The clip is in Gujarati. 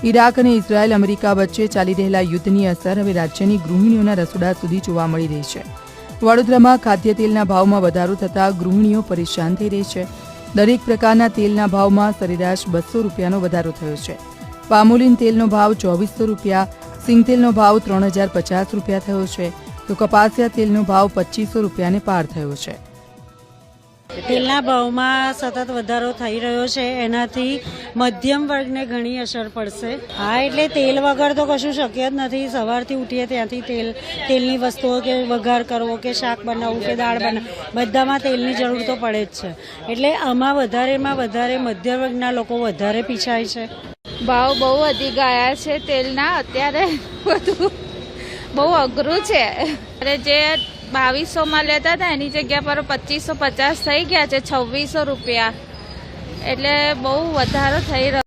ઇરાક અને ઇઝરાયલ અમેરિકા વચ્ચે ચાલી રહેલા યુદ્ધની અસર હવે રાજ્યની ગૃહિણીઓના રસોડા સુધી જોવા મળી રહી છે. વડોદરામાં ખાદ્ય તેલના ભાવમાં વધારો થતાં ગૃહિણીઓ પરેશાન થઈ રહી છે. દરેક પ્રકારના તેલના ભાવમાં સરેરાશ 200 રૂપિયાનો વધારો થયો છે. પામોલીન તેલનો ભાવ 2400 રૂપિયા, સિંગતેલનો ભાવ 3050 રૂપિયા થયો છે, તો કપાસિયા તેલનો ભાવ 2500 રૂપિયાને પાર થયો છે. તેલના ભાવમાં સતત વધારો થઈ રહ્યો છે, એનાથી મધ્યમ વર્ગને ઘણી અસર પડશે. હા, એટલે તેલ વગર તો કશું શક્ય જ નથી. સવારથી ઉઠીએ ત્યાંથી તેલની વસ્તુઓ કે વઘાર કરવો કે શાક બનાવવું કે દાળ બનાવવું, બધામાં તેલની જરૂર તો પડે જ છે. એટલે આમાં વધારેમાં વધારે મધ્યમ વર્ગના લોકો વધારે પીછાય છે. ભાવ બહુ વધી ગયા છે તેલના. અત્યારે બધું બહુ અઘરું છે. અને જે 2200 લેતા હતા એની જગ્યા પર 2550 થઈ ગયા છે, 2600 રૂપિયા. એટલે બહુ વધારો થઈ રહ્યો.